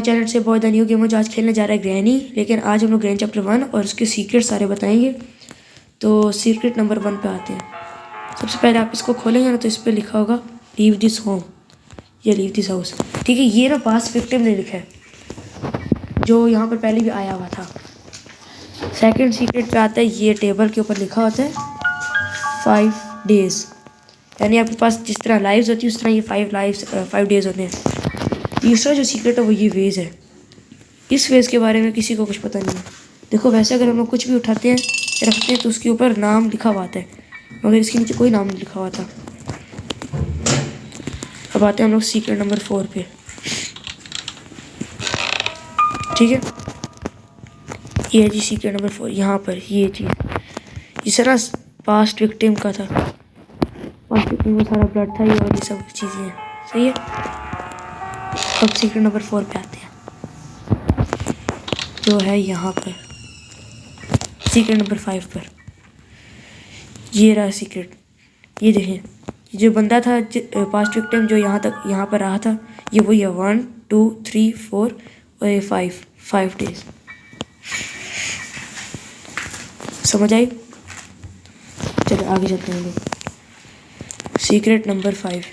Channel से बहुत new game आज खेलने जा रहा है ग्रैनी। लेकिन आज हम लोग ग्रैनी चैप्टर 1 और उसके सीक्रेट सारे बताएंगे। तो सीक्रेट नंबर 1 पे आते हैं। सबसे पहले आप इसको खोलेंगे ना तो इस पर लिखा होगा लीव दिस होम या लीव दिस हाउस। ठीक है, ये ना पास्ट विक्टिम ने लिखा है जो यहाँ पर पहले भी आया हुआ था। सेकंड सीक्रेट पे आता है, ये टेबल के ऊपर लिखा होता है 5 days, यानी आपके पास जिस तरह लाइव्स होती है उस तरह ये 5 days होते हैं। तीसरा जो सीक्रेट है वो ये वेज है। इस वेज के बारे में किसी को कुछ पता नहीं है। देखो वैसे अगर हम लोग कुछ भी उठाते हैं रखते हैं तो उसके ऊपर नाम लिखा हुआ आता है, मगर इसके नीचे कोई नाम नहीं लिखा हुआ था। अब आते हैं हम लोग सीक्रेट नंबर 4 पे। ठीक है, ये है जी सीक्रेट नंबर 4। यहाँ पर ये चीज़ ये सारा पास्ट विक्टिम का था। पास्ट विक्टिम में सारा ब्लड था ये और ये सब चीज़ें हैं। सही है, अब सीक्रेट नंबर 4 पे आते हैं जो है यहाँ पर सीक्रेट नंबर 5 पर। ये रहा सीक्रेट। ये देखें, जो बंदा था पास्ट विक्टिम जो यहाँ पर रहा था ये वही है। 1 2 3 4 और ये 5 days। समझ आई? चलो आगे चलते हैं हम लोग। सीक्रेट नंबर 6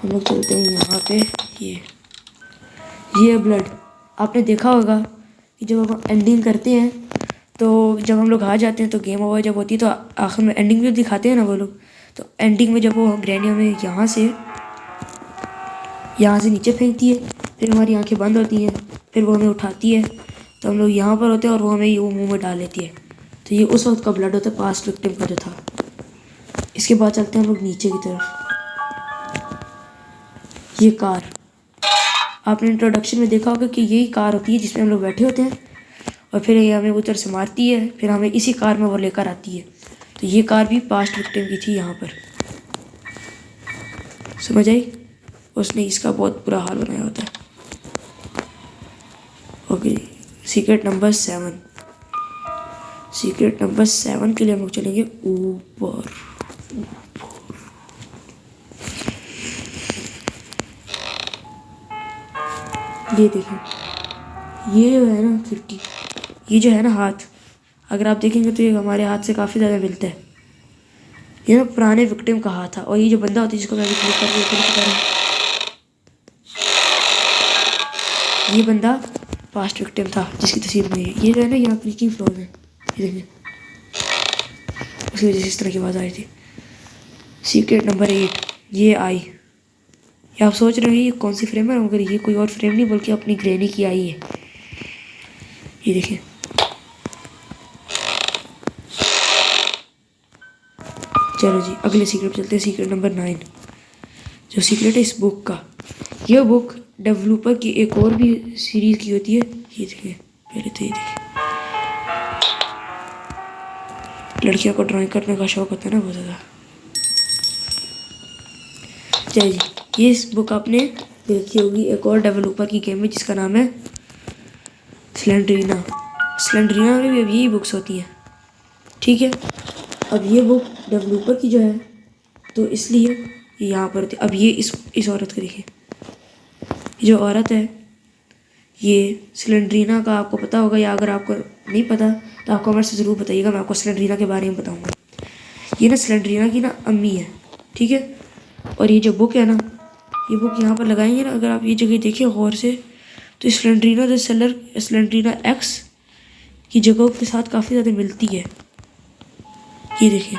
हम लोग चलते हैं यहाँ पे। ये ब्लड आपने देखा होगा कि जब हम एंडिंग करते हैं तो जब हम लोग हार जाते हैं तो गेम ओवर जब होती है तो आखिर में एंडिंग भी दिखाते हैं ना वो लोग। तो एंडिंग में जब वो ग्रैनी हमें यहाँ से नीचे फेंकती है, फिर हमारी आंखें बंद होती हैं, फिर वो हमें उठाती है तो हम लोग यहाँ पर होते हैं और वो हमें वो मुँह में डाल लेती है। तो ये उस वक्त का ब्लड होता है पास्ट विक्टिम का जो था। इसके बाद चलते हैं हम लोग नीचे की तरफ। ये कार आपने इंट्रोडक्शन में देखा होगा कि यही कार होती है जिसमें हम लोग बैठे होते हैं और फिर ये हमें उधर से मारती है, फिर हमें इसी कार में वो लेकर आती है। तो ये कार भी पास्ट विक्टिम की थी यहाँ पर। समझ आई? उसने इसका बहुत बुरा हाल बनाया होता है। ओके, सीक्रेट नंबर 7 के लिए हम लोग चलेंगे ऊपर। ये देखें, ये जो है ना खिड़की, ये जो है ना हाथ, अगर आप देखेंगे तो ये हमारे हाथ से काफ़ी ज़्यादा मिलता है। ये ना पुराने विक्टिम का हाथ था और ये जो बंदा होता है जिसको मैं अभी क्लिक करके ओपन कर रहा हूँ, ये बंदा पास्ट विक्टिम था जिसकी तस्वीर में ये जो है ना यहाँ क्लिकिंग फ्लोर में ये देखें, उसकी वजह से इस तरह की आवाज़ आई थी। सीक्रेट नंबर 8 ये आई। ये आप सोच रहे हो ये कौन सी फ्रेम है, मगर ये कोई और फ्रेम नहीं बल्कि अपनी ग्रैनी की आई है। ये देखें, चलो जी अगले सीक्रेट पे चलते हैं। सीक्रेट नंबर 9 जो सीक्रेट है इस बुक का। यह बुक डेवलपर की एक और भी सीरीज की होती है। ये देखिए, पहले तो ये देखिए, लड़कियों को ड्राइंग करने का शौक होता है ना बहुत ज़्यादा। चलिए जी, ये इस बुक आपने देखी होगी एक और डेवलपर की गेम में जिसका नाम है स्लेंड्रीना में भी अब यही बुक्स होती हैं। ठीक है, अब ये बुक डेवलपर की जो है तो इसलिए ये यहाँ पर होती है। अब ये इस औरत को देखिए, जो औरत है ये स्लेंड्रीना का आपको पता होगा, या अगर आपको नहीं पता तो आप कमेंट से ज़रूर बताइएगा, मैं आपको स्लेंड्रीना के बारे में बताऊँगा। ये ना स्लेंड्रीना की ना अम्मी है। ठीक है, और ये जो बुक है ना, ये बुक यहाँ पर लगाएंगे ना, अगर आप ये जगह देखिए गौर से तो Slendrina the seller Slendrina x की जगहों के साथ काफ़ी ज़्यादा मिलती है। ये देखिए,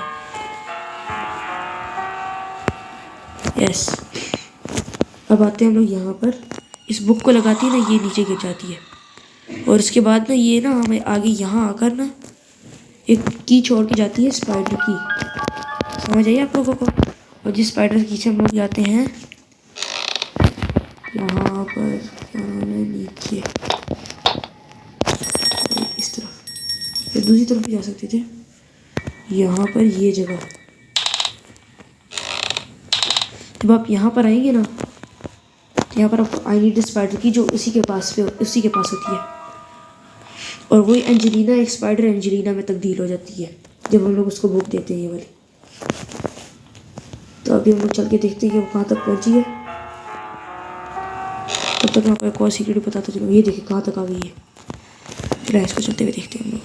यस। अब आते हैं हम लोग यहाँ पर, इस बुक को लगाती है ना ये नीचे गिर जाती है और उसके बाद ना ये ना हमें आगे यहाँ आकर ना एक की छोड़ के जाती है, स्पाइडर की। समझ आइए आप लोगों को? और जिस स्पाइडर के पीछे हम लोग जाते हैं यहाँ पर, क्या नाम है, नीचे इस तरफ, फिर दूसरी तरफ भी जा सकते थे। यहाँ पर ये जगह, जब आप यहाँ पर आएंगे ना तो यहाँ पर आपको आई नीड स्पाइडर की जो उसी के पास होती है और वही एंजेलिना एक स्पाइडर एंजेलिना में तब्दील हो जाती है जब हम लोग उसको बुक देते हैं ये वाली। तो अब अभी हम लोग चल के देखते हैं कि वो कहाँ तक पहुँची है। तब तक मैं आपको एक और सीक्रेट बताता चलूँ। ये देखिए कहाँ तक आ गई है। चलो इसको चलते हुए देखते हैं हम लोग।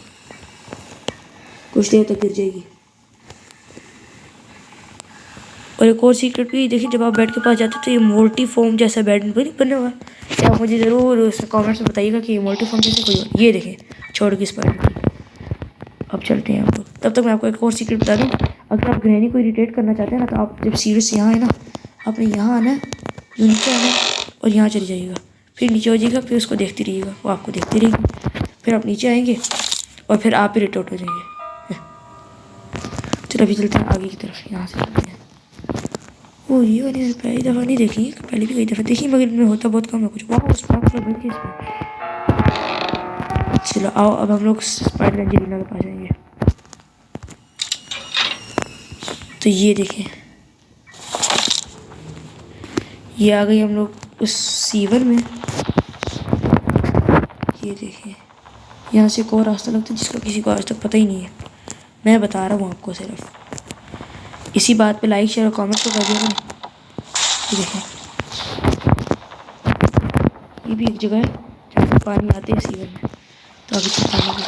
कुछ देर तक गिर जाएगी। और एक और सीक्रेट भी देखिए, जब आप बेड के पास जाते हो तो ये मोल्टी फॉर्म जैसा बेड नहीं बना हुआ। क्या आप मुझे ज़रूर उसमें कमेंट्स में बताइएगा कि ये मोल्टी फॉर्म जैसे कोई और। ये देखें छोड़ की स्पाइडर की। अब चलते हैं हम लोग। तब तक मैं आपको एक और सीक्रेट बता दूँ। अगर आप ग्रैनी को इरिटेट करना चाहते हैं ना, तो आप जब सीढ़ी से यहाँ है ना, आपने यहाँ आना है, नीचे आना है और यहाँ चले जाइएगा। फिर नीचे हो जाइएगा, फिर उसको देखती रहिएगा, वो आपको देखती रहेगी। फिर आप नीचे आएंगे और फिर आप इरिटेट हो जाएंगे। चलो अभी चलते हैं आगे की तरफ। यहाँ से चलते हैं। ओ ये वाली मैंने पहली दफ़ा नहीं देखी, पहले भी कई दफ़ा देखी, मगर इनमें होता बहुत कम है कुछ। वाह उस पर बन के इसमें। चलो आओ अब हम लोग स्पाइडर एंजेलिना के पास जाएंगे। तो ये देखें, ये आ गई हम लोग उस सीवर में। ये देखें यहाँ से एक और रास्ता लगता है जिसका किसी को आज तक पता ही नहीं है। मैं बता रहा हूँ आपको सिर्फ। इसी बात पे लाइक शेयर और कमेंट तो कर दिया मैंने। ये देखें, ये भी एक जगह है जहाँ पे पानी आते हैं सीवर में। तो अभी तक पानी भी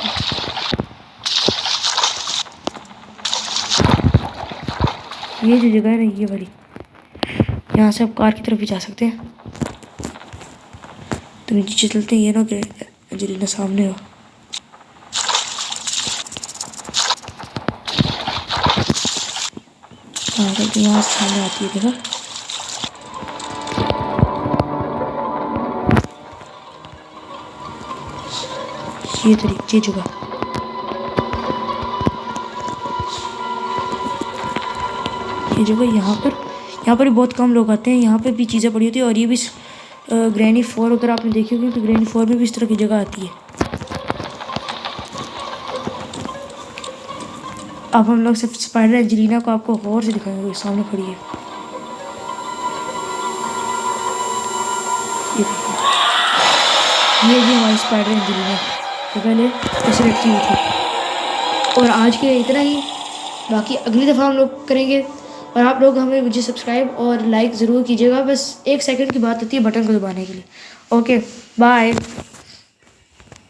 ये जो जगह है ना, ये वाली, यहाँ से आप कार की तरफ भी जा सकते हैं। तो नीचे चलते हैं। ये ना कि एंजेलिना सामने हो। हाँ तो यहाँ से सामने आती है, देखा। ये तरीके जगह, ये जगह यहाँ पर भी बहुत कम लोग आते हैं। यहाँ पे भी चीज़ें पड़ी होती है। और ये भी ग्रैनी 4 अगर आपने देखी होगी तो ग्रैनी 4 में भी इस तरह की जगह आती है। अब हम लोग सिर्फ स्पाइडर एंजेलिना को आपको गौर से दिखाएंगे। सामने खड़ी है, ये भी हमारी स्पाइडर एंजेलिना तो पहले ऐसे लटकी हुई थी। और आज के लिए इतना ही, बाकी अगली दफ़ा हम लोग करेंगे। और आप लोग हमें मुझे सब्सक्राइब और लाइक ज़रूर कीजिएगा। बस 1 सेकंड की बात होती है बटन को दबाने के लिए। Okay bye.